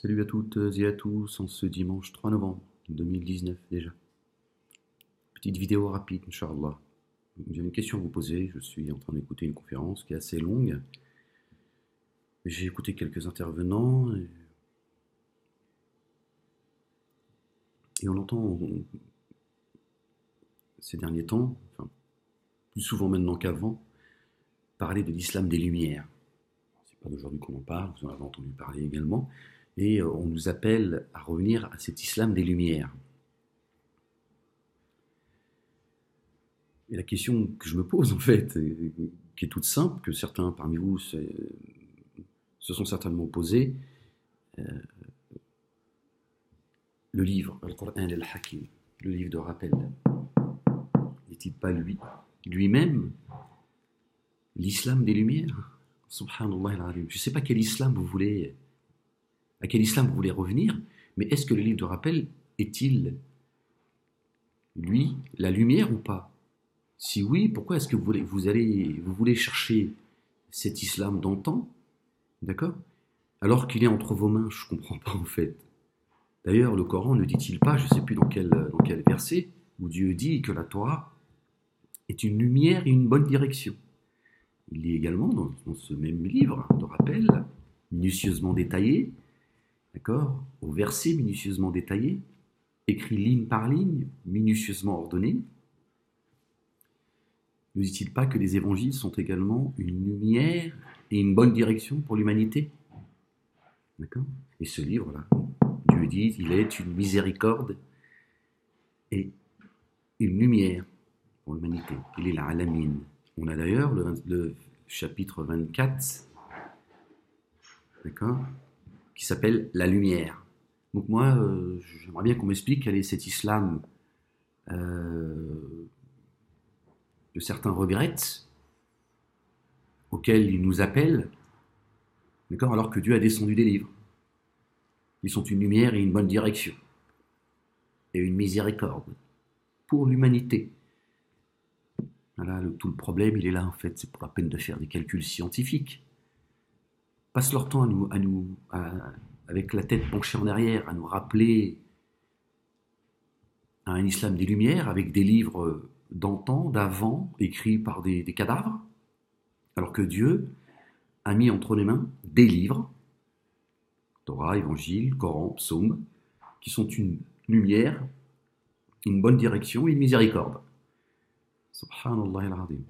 Salut à toutes et à tous en ce dimanche 3 novembre 2019 déjà. Petite vidéo rapide, Inch'Allah. J'ai une question à vous poser. Je suis en train d'écouter une conférence qui est assez longue. J'ai écouté quelques intervenants et on entend ces derniers temps, enfin plus souvent maintenant qu'avant, parler de l'islam des Lumières. C'est pas d'aujourd'hui qu'on en parle, vous en avez entendu parler également. Et on nous appelle à revenir à cet islam des Lumières. Et la question que je me pose en fait, qui est toute simple, que certains parmi vous se sont certainement posés, le livre, Al-Qur'an al-Hakim, le livre de rappel, n'est-il pas lui-même, l'islam des Lumières? Subhanallah al-Azim. Je ne sais pas à quel islam vous voulez revenir, mais est-ce que le livre de rappel est-il, lui, la lumière ou pas? Si oui, pourquoi est-ce que vous voulez chercher cet islam d'antan, d'accord, alors qu'il est entre vos mains? Je ne comprends pas en fait. D'ailleurs, le Coran ne dit-il pas, je ne sais plus dans quel verset, où Dieu dit que la Torah est une lumière et une bonne direction. Il dit également dans ce même livre de rappel, minutieusement détaillé, d'accord, au verset minutieusement détaillé, écrit ligne par ligne, minutieusement ordonné. Ne dit-il pas que les évangiles sont également une lumière et une bonne direction pour l'humanité? D'accord? Et ce livre-là, Dieu dit, il est une miséricorde et une lumière pour l'humanité. Il est la alamine. On a d'ailleurs le chapitre 24, d'accord, qui s'appelle la lumière. Donc moi, j'aimerais bien qu'on m'explique quel est cet islam que certains regrettent, auquel ils nous appellent, d'accord, alors que Dieu a descendu des livres. Ils sont une lumière et une bonne direction, et une miséricorde pour l'humanité. Voilà, tout le problème, il est là en fait, c'est pour la peine de faire des calculs scientifiques. Passent leur temps avec la tête penchée en arrière, à nous rappeler à un islam des Lumières, avec des livres d'antan, d'avant, écrits par des cadavres, alors que Dieu a mis entre les mains des livres, Torah, Évangile, Coran, Psaume, qui sont une lumière, une bonne direction et une miséricorde. Subhanallah al-Azim.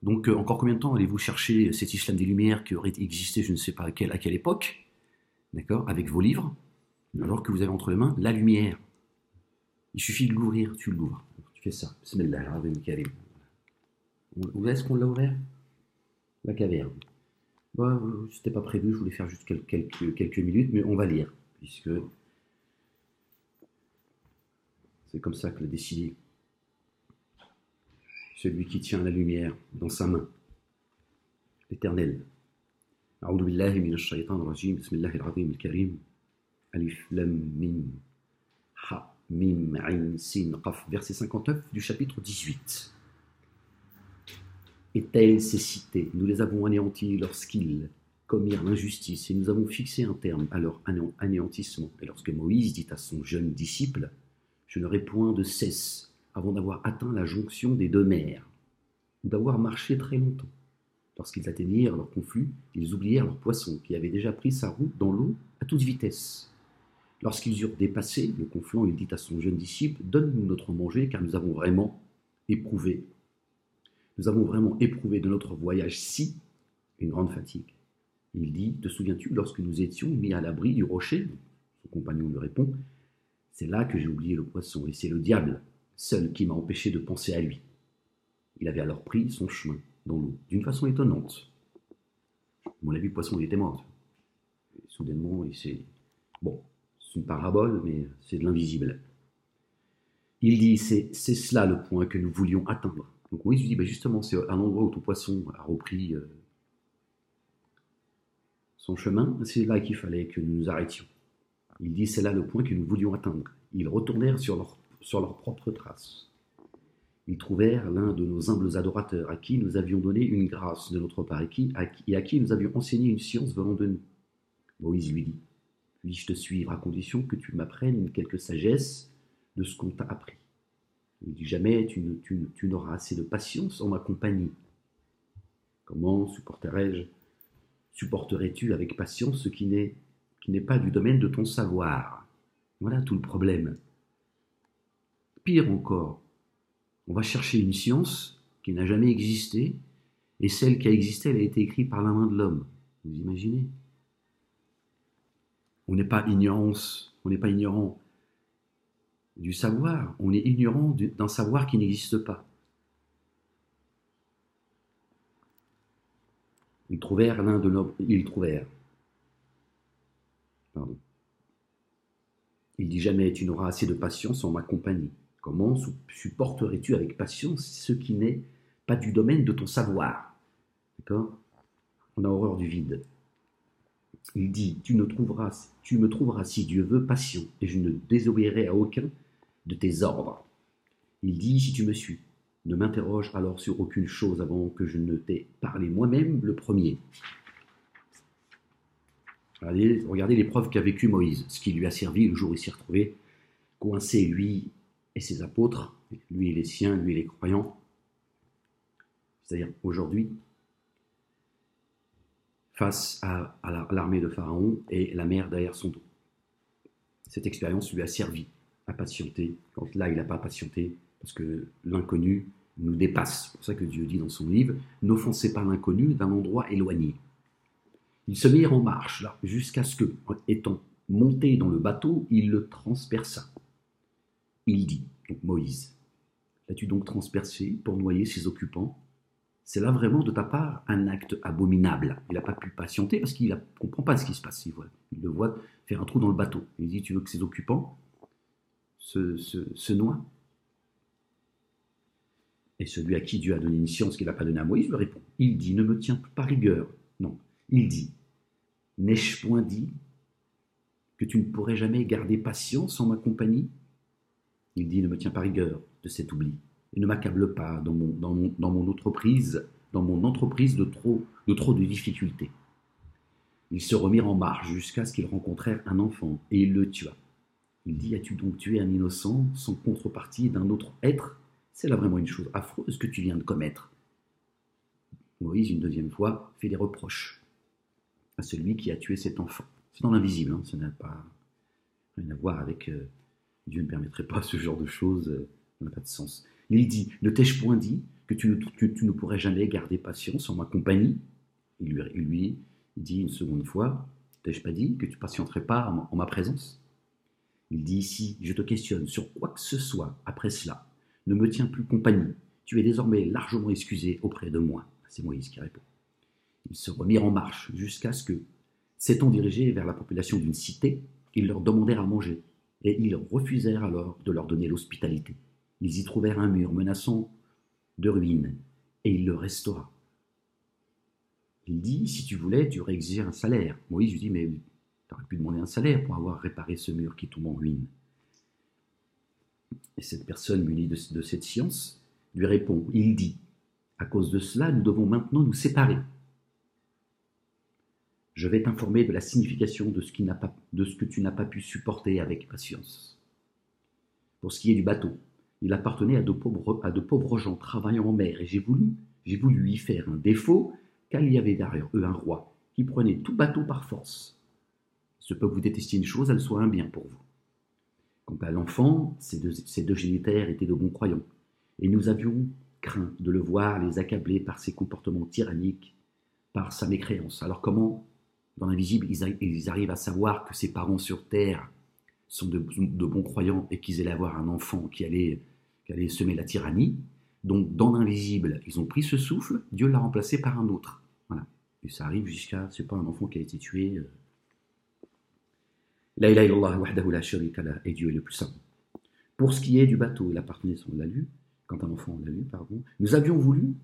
Donc, encore combien de temps allez-vous chercher cet islam des Lumières qui aurait existé, je ne sais pas à quelle époque, d'accord, avec vos livres, alors que vous avez entre les mains la lumière? Il suffit de l'ouvrir, tu l'ouvres. Tu fais ça. Bismillah al-Azim al-Karim. Où est-ce qu'on l'a ouvert? La caverne. Bon, c'était pas prévu, je voulais faire juste quelques minutes, mais on va lire, puisque c'est comme ça que l'a décidé celui qui tient la lumière dans sa main, l'Éternel. A'udhu billahi minash shaytanir rajim, bismillahir rahmanir karim, alif lam mim, ha mim ayn sin qaf, verset 59 du chapitre 18. Et telles ces cités, nous les avons anéanties lorsqu'ils commirent l'injustice, et nous avons fixé un terme à leur anéantissement. Et lorsque Moïse dit à son jeune disciple, je n'aurai point de cesse avant d'avoir atteint la jonction des deux mers, ou d'avoir marché très longtemps. Lorsqu'ils atteignirent leur conflux, ils oublièrent leur poisson, qui avait déjà pris sa route dans l'eau à toute vitesse. Lorsqu'ils eurent dépassé le conflant, il dit à son jeune disciple, donne-nous notre manger, car nous avons vraiment éprouvé de notre voyage-ci une grande fatigue. Il dit, te souviens-tu, lorsque nous étions mis à l'abri du rocher? Son compagnon lui répond, c'est là que j'ai oublié le poisson, et c'est le diable seul qui m'a empêché de penser à lui. Il avait alors pris son chemin dans l'eau, d'une façon étonnante. À mon avis, le poisson, il était mort. Et soudainement, bon, c'est une parabole, mais c'est de l'invisible. Il dit, c'est cela le point que nous voulions atteindre. Donc Moïse lui dit, justement, c'est un endroit où ton poisson a repris son chemin, c'est là qu'il fallait que nous nous arrêtions. Il dit, c'est là le point que nous voulions atteindre. Ils retournèrent sur leurs propres traces. Ils trouvèrent l'un de nos humbles adorateurs, à qui nous avions donné une grâce de notre part, et à qui nous avions enseigné une science venant de nous. Moïse lui dit, Puis-je te suivre à condition que tu m'apprennes quelque sagesse de ce qu'on t'a appris. Il dit jamais tu n'auras assez de patience en ma compagnie. Comment supporterais-tu avec patience ce qui n'est pas du domaine de ton savoir? Voilà tout le problème. Pire encore, on va chercher une science qui n'a jamais existé, et celle qui a existé, elle a été écrite par la main de l'homme. Vous imaginez? On n'est pas ignorant du savoir, on est ignorant d'un savoir qui n'existe pas. Ils trouvèrent l'un de nos... Ils trouvèrent. Pardon. Il dit jamais tu n'auras assez de patience en ma compagnie. Comment supporterais-tu avec patience ce qui n'est pas du domaine de ton savoir? D'accord? On a horreur du vide. Il dit tu me trouveras si Dieu veut patient, et je ne désobéirai à aucun de tes ordres. Il dit si tu me suis, ne m'interroge alors sur aucune chose avant que je ne t'ai parlé moi-même le premier. Regardez l'épreuve qu'a vécu Moïse, ce qui lui a servi le jour où il s'est retrouvé coincé, lui et ses apôtres, lui et les siens, lui et les croyants. C'est-à-dire aujourd'hui, face à l'armée de Pharaon et la mer derrière son dos. Cette expérience lui a servi à patienter, quand là il n'a pas patienté, parce que l'inconnu nous dépasse. C'est pour ça que Dieu dit dans son livre, n'offensez pas l'inconnu d'un endroit éloigné. Ils se mirent en marche, là, jusqu'à ce que, étant monté dans le bateau, il le transperça. Il dit, donc Moïse, l'as-tu donc transpercé pour noyer ses occupants? C'est là vraiment de ta part un acte abominable. Il n'a pas pu patienter parce qu'il ne comprend pas ce qui se passe. Il le voit faire un trou dans le bateau. Il dit, tu veux que ses occupants se noient? Et celui à qui Dieu a donné une science qu'il n'a pas donnée à Moïse lui répond. Il dit, ne me tiens pas rigueur. Non, il dit, n'ai-je point dit que tu ne pourrais jamais garder patience en ma compagnie? Il dit, ne me tiens pas rigueur de cet oubli. Et ne m'accable pas dans mon entreprise de trop de difficultés. Ils se remirent en marche jusqu'à ce qu'ils rencontrèrent un enfant, et il le tua. Il dit, as-tu donc tué un innocent sans contrepartie d'un autre être? C'est là vraiment une chose affreuse que tu viens de commettre. Moïse, une deuxième fois, fait des reproches à celui qui a tué cet enfant. C'est dans l'invisible, hein, ça n'a pas rien à voir avec... Dieu ne permettrait pas ce genre de choses, ça n'a pas de sens. Il dit, ne t'ai-je point dit que tu ne pourrais jamais garder patience en ma compagnie? Il lui dit une seconde fois, t'ai-je pas dit que tu patienterais pas en ma présence? Il dit ici, je te questionne sur quoi que ce soit après cela, ne me tiens plus compagnie, tu es désormais largement excusé auprès de moi. C'est Moïse qui répond. Ils se remirent en marche jusqu'à ce que, s'étant dirigés vers la population d'une cité, ils leur demandèrent à manger, et ils refusèrent alors de leur donner l'hospitalité. Ils y trouvèrent un mur menaçant de ruine, et il le restaura. Il dit, si tu voulais, tu aurais exigé un salaire. Moïse lui dit, mais tu aurais pu demander un salaire pour avoir réparé ce mur qui tombe en ruine. Et cette personne munie de cette science lui répond, il dit, à cause de cela, nous devons maintenant nous séparer. Je vais t'informer de la signification de ce que tu n'as pas pu supporter avec patience. Pour ce qui est du bateau, il appartenait à de pauvres gens travaillant en mer, et j'ai voulu y faire un défaut, car il y avait derrière eux un roi qui prenait tout bateau par force. Ce peut vous détester une chose, elle soit un bien pour vous. Quant à l'enfant, ces deux génitaires étaient de bons croyants, et nous avions craint de le voir les accabler par ses comportements tyranniques, par sa mécréance. Alors comment, dans l'invisible, ils arrivent à savoir que ses parents sur terre sont de bons croyants et qu'ils allaient avoir un enfant qui allait semer la tyrannie? Donc, dans l'invisible, ils ont pris ce souffle, Dieu l'a remplacé par un autre. Voilà. Et ça arrive jusqu'à, c'est pas un enfant qui a été tué. La ilaha illallah wahdahu la sharika lah, et Dieu est le plus saint. Pour ce qui est du bateau, il appartenait, on l'a lu, quand un enfant l'a lu, pardon, nous avions voulu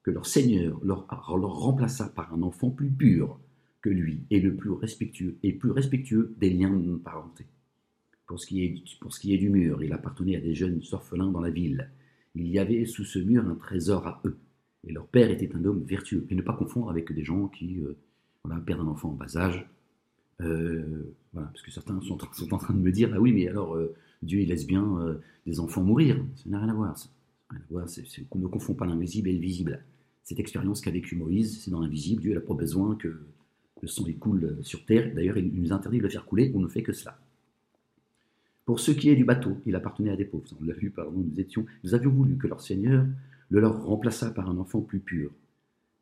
que leur Seigneur leur remplaçait par un enfant plus pur que lui et plus respectueux des liens de parenté. Pour ce qui est du mur, il appartenait à des jeunes orphelins dans la ville. Il y avait sous ce mur un trésor à eux. Et leur père était un homme vertueux. Et ne pas confondre avec des gens qui perdent un enfant en bas âge. Voilà, parce que certains sont en train de me dire, ah oui, mais alors Dieu il laisse bien des enfants mourir. Ça n'a rien à voir. Ça. Rien à voir, qu'on ne confond pas l'invisible et le visible. Cette expérience qu'a vécu Moïse, c'est dans l'invisible. Dieu n'a pas besoin que le sang il coule sur terre. D'ailleurs, il nous interdit de le faire couler. On ne fait que cela. Pour ce qui est du bateau, il appartenait à des pauvres. On l'a vu, pardon, nous avions voulu que leur Seigneur le leur remplaçât par un enfant plus pur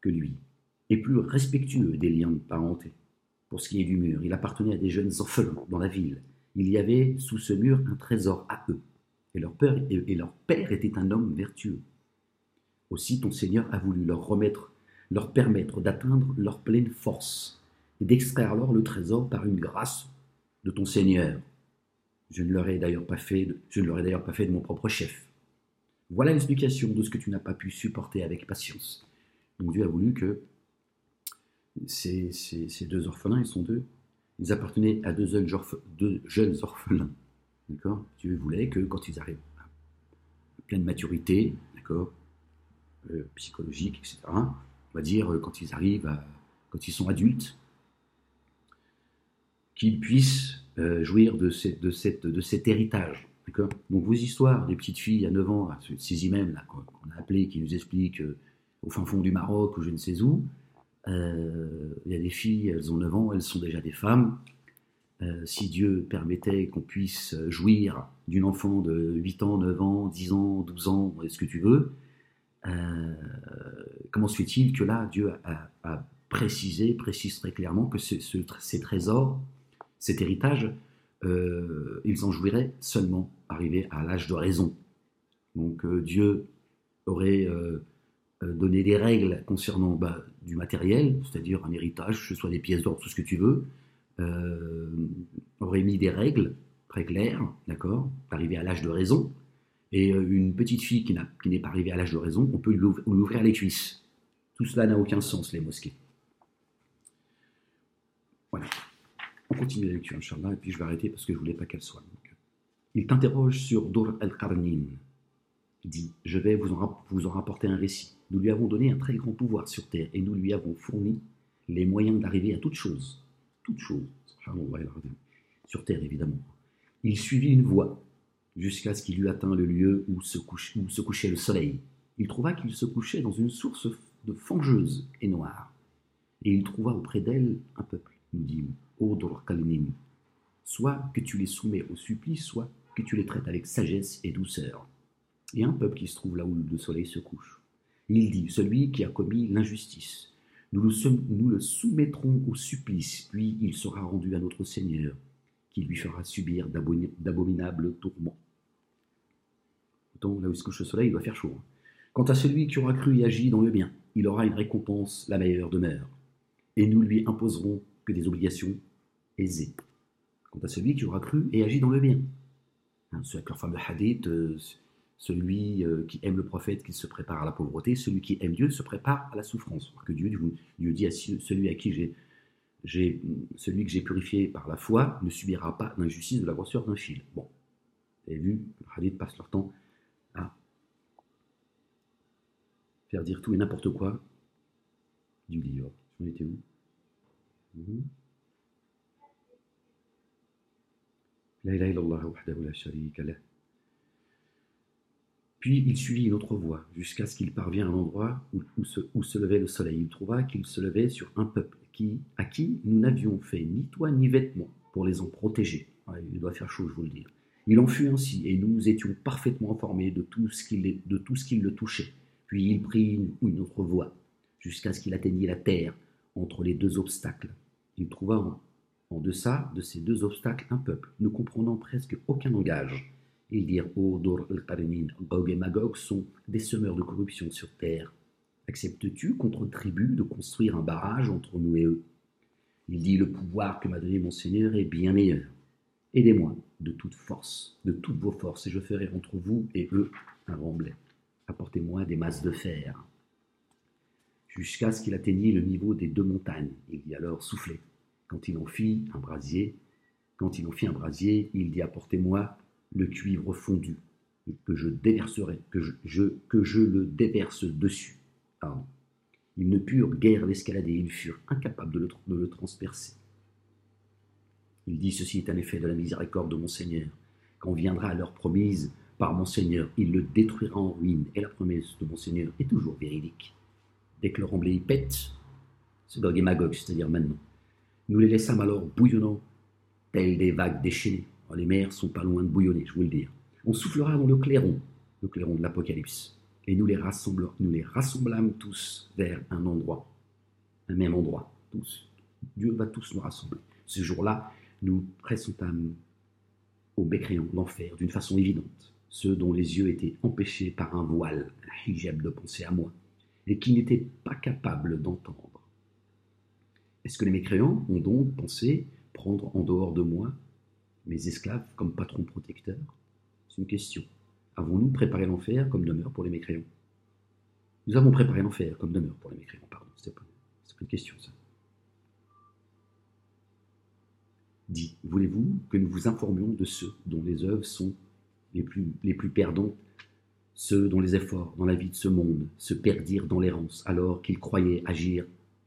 que lui et plus respectueux des liens de parenté. Pour ce qui est du mur, il appartenait à des jeunes orphelins dans la ville. Il y avait sous ce mur un trésor à eux, et leur père était un homme vertueux. Aussi ton Seigneur a voulu leur permettre d'atteindre leur pleine force et d'extraire alors le trésor par une grâce de ton Seigneur. Je ne l'aurais d'ailleurs pas fait de mon propre chef. Voilà l'explication de ce que tu n'as pas pu supporter avec patience. Donc Dieu a voulu que ces deux orphelins, ils sont deux, ils appartenaient à deux jeunes orphelins. D'accord ? Dieu voulait que quand ils arrivent à pleine maturité, d'accord, psychologique, etc., on va dire quand ils sont adultes, qu'ils puissent jouir de cet héritage. D'accord ? Donc vos histoires des petites filles à 9 ans, ce 6e là, qu'on a appelé, qui nous expliquent au fin fond du Maroc ou je ne sais où, il y a des filles, elles ont 9 ans, elles sont déjà des femmes. Si Dieu permettait qu'on puisse jouir d'une enfant de 8 ans, 9 ans, 10 ans, 12 ans, ce que tu veux, comment se fait-il que là, Dieu précise très clairement que ces trésors, cet héritage, ils en jouiraient seulement arrivés à l'âge de raison. Donc Dieu aurait donné des règles concernant du matériel, c'est-à-dire un héritage, que ce soit des pièces d'or, tout ce que tu veux, aurait mis des règles très claires, d'accord, d'arriver à l'âge de raison. Et une petite fille qui n'est pas arrivée à l'âge de raison, on peut lui ouvrir les cuisses. Tout cela n'a aucun sens, les mosquées. Voilà. On continue la lecture, Inch'Allah, et puis je vais arrêter parce que je ne voulais pas qu'elle soit. Donc, il t'interroge sur Dur al-Qarnin. Il dit, je vais vous en rapporter un récit. Nous lui avons donné un très grand pouvoir sur terre et nous lui avons fourni les moyens d'arriver à toute chose. Toute chose. Sur terre, évidemment. Il suivit une voie jusqu'à ce qu'il eût atteint le lieu où se couchait le soleil. Il trouva qu'il se couchait dans une source de fangeuse et noire. Et il trouva auprès d'elle un peuple, nous dit Dur Qarnin. Soit que tu les soumets au supplice, soit que tu les traites avec sagesse et douceur. Et un peuple qui se trouve là où le soleil se couche. Il dit, celui qui a commis l'injustice, nous le soumettrons au supplice, puis il sera rendu à notre Seigneur, qui lui fera subir d'abominables tourments. Autant là où se couche le soleil, il doit faire chaud. Quant à celui qui aura cru et agi dans le bien, il aura une récompense, la meilleure demeure. Et nous lui imposerons que des obligations aisées. Quant à celui qui aura cru et agi dans le bien. C'est avec leur fameux hadith, celui qui aime le prophète, qu'il se prépare à la pauvreté, celui qui aime Dieu se prépare à la souffrance. Parce que Dieu dit à celui que j'ai purifié par la foi ne subira pas l'injustice de la grosseur d'un fil. Bon, vous avez vu, le hadith passe leur temps à faire dire tout et n'importe quoi du livre. On était où? La ilaha illallah wahdahu la sharika lah. Puis il suivit une autre voie, jusqu'à ce qu'il parvient à l'endroit où se levait le soleil. Il trouva qu'il se levait sur un peuple à qui nous n'avions fait ni toit ni vêtements pour les en protéger. Ouais, il doit faire chaud, je vous le dis. Il en fut ainsi, et nous étions parfaitement informés de tout ce qui le touchait. Puis il prit une autre voie, jusqu'à ce qu'il atteignît la terre, entre les deux obstacles. Il trouva en deçà de ces deux obstacles un peuple, ne comprenant presque aucun langage. Ils dirent, ô Dur al-Qarnin, Gog et Magog sont des semeurs de corruption sur terre. Acceptes-tu, contre tribu, de construire un barrage entre nous et eux? Il dit, le pouvoir que m'a donné mon Seigneur est bien meilleur. Aidez-moi de toute force, de toutes vos forces, et je ferai entre vous et eux un remblai. Apportez-moi des masses de fer. Jusqu'à ce qu'il atteignît le niveau des deux montagnes. Il dit alors, soufflez. Quand il en fit un brasier, il dit, apportez-moi le cuivre fondu, que je déverserai, que je le déverse dessus. Pardon. Ils ne purent guère l'escalader, ils furent incapables de le transpercer. Il dit, ceci est un effet de la miséricorde de mon Seigneur. Quand viendra l'heure promise par mon Seigneur, il le détruira en ruine. Et la promesse de mon Seigneur est toujours véridique. Dès que le remblai y pète, c'est Gog et Magog, c'est-à-dire maintenant. Nous les laissâmes alors bouillonnants, tels des vagues déchaînées. Les mers sont pas loin de bouillonner, je vous le dis. On soufflera dans le clairon de l'Apocalypse. Et nous les rassemblâmes tous vers un endroit, un même endroit, tous. Dieu va tous nous rassembler. Ce jour-là, nous pressentâmes aux mécréants l'enfer d'une façon évidente, ceux dont les yeux étaient empêchés par un voile, un hijab de penser à moi, et qui n'étaient pas capables d'entendre. Est-ce que les mécréants ont donc pensé prendre en dehors de moi mes esclaves comme patrons protecteurs? C'est une question. Avons-nous préparé l'enfer comme demeure pour les mécréants? Nous avons préparé l'enfer comme demeure pour les mécréants, pardon. C'est pas une question, ça. Dit, voulez-vous que nous vous informions de ceux dont les œuvres sont les plus perdantes, ceux dont les efforts dans la vie de ce monde se perdirent dans l'errance alors qu'ils croyaient agir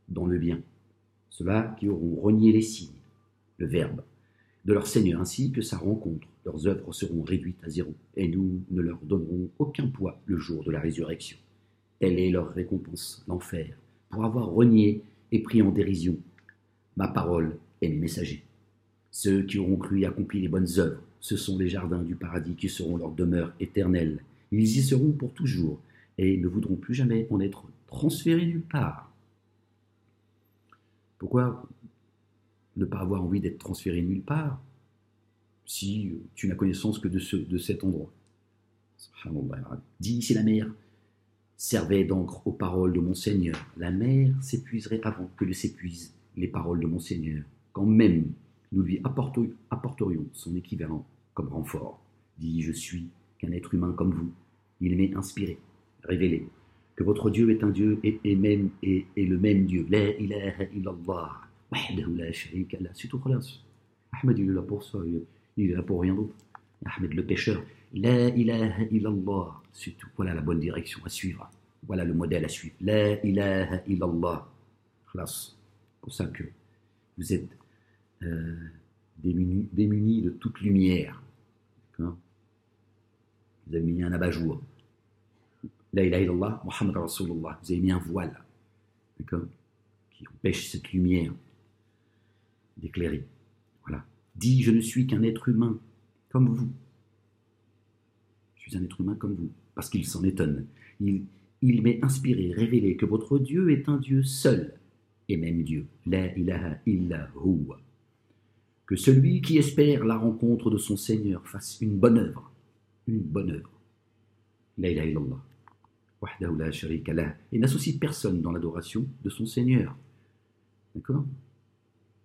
dans le bien, ceux-là qui auront renié les signes, le verbe, de leur Seigneur ainsi que sa rencontre, leurs œuvres seront réduites à zéro, et nous ne leur donnerons aucun poids le jour de la résurrection. Telle est leur récompense, l'enfer, pour avoir renié et pris en dérision ma parole et mes messagers. Ceux qui auront cru et accompli les bonnes œuvres, ce sont les jardins du paradis qui seront leur demeure éternelle. Ils y seront pour toujours et ne voudront plus jamais en être transférés nulle part. Pourquoi ne pas avoir envie d'être transféré nulle part si tu n'as connaissance que de cet endroit? Dit, si la mer servait d'encre aux paroles de mon Seigneur, la mer s'épuiserait avant que ne s'épuisent les paroles de mon Seigneur, quand même nous lui apporterions son équivalent comme renfort. Dit, je suis qu'un être humain comme vous. Il m'est inspiré, révélé, que votre Dieu est un Dieu et le même Dieu. La ilaha illallah, wahdahu la sharika lah. C'est tout, khalas. Ahmed, il est là pour ça, il est là pour rien d'autre. Ahmed le pêcheur, la ilaha illallah. C'est tout. Voilà la bonne direction à suivre. Voilà le modèle à suivre. La ilaha illallah. Khalas. C'est pour ça que vous êtes démunis de toute lumière. D'accord? Vous avez mis un abat-jour. La ilaha illallah, Muhammad Rasulullah. Vous avez mis un voile, d'accord, qui empêche cette lumière d'éclairer. Voilà. Dit, je ne suis qu'un être humain comme vous. Je suis un être humain comme vous. Parce qu'il s'en étonne. Il m'est inspiré, révélé que votre Dieu est un Dieu seul et même Dieu. La ilaha illa huwa. Que celui qui espère la rencontre de son Seigneur fasse une bonne œuvre. Une bonne œuvre. La ilaha illallah. Wahdahu la sharika lah. Et n'associe personne dans l'adoration de son Seigneur. D'accord?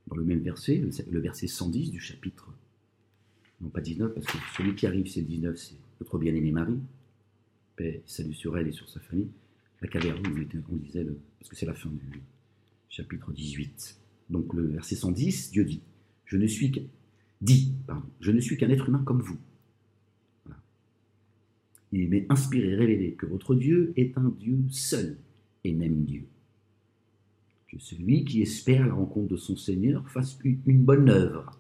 Dans le même verset, le verset 110 du chapitre, non pas 19, parce que celui qui arrive c'est le 19, c'est notre bien-aimé Marie, paix, salut sur elle et sur sa famille. La caverne, on disait, parce que c'est la fin du chapitre 18. Donc le verset 110, Dieu dit, je ne suis qu'un être humain comme vous. Voilà. Il m'est inspiré, révélé que votre Dieu est un Dieu seul et même Dieu. Que celui qui espère la rencontre de son Seigneur fasse une bonne œuvre.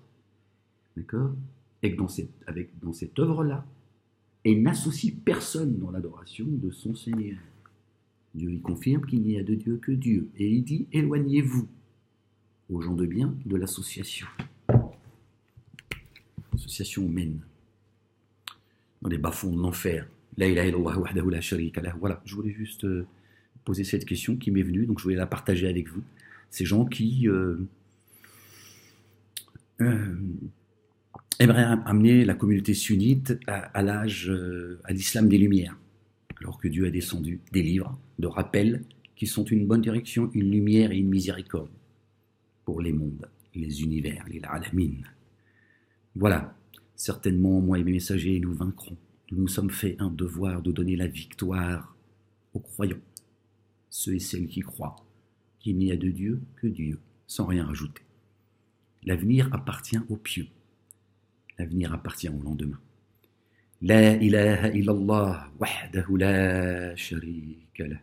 D'accord? Et que dans cette œuvre-là, et n'associe personne dans l'adoration de son Seigneur. Dieu y confirme qu'il n'y a de Dieu que Dieu. Et il dit, éloignez-vous aux gens de bien de l'association. L'association mène dans les bas-fonds de l'enfer. La ilaha illallah wahdahu la sharika lah. Voilà, je voulais juste poser cette question qui m'est venue, donc je voulais la partager avec vous. Ces gens qui aimeraient amener la communauté sunnite à l'islam des Lumières, alors que Dieu a descendu des livres de rappel qui sont une bonne direction, une lumière et une miséricorde pour les mondes, les univers, les alamin. Voilà, certainement, moi et mes messagers, nous vaincrons. Nous nous sommes fait un devoir de donner la victoire aux croyants, ceux et celles qui croient qu'il n'y a de Dieu que Dieu, sans rien rajouter. L'avenir appartient aux pieux. L'avenir appartient au lendemain. La ilaha illallah wahdahu la sharika lah.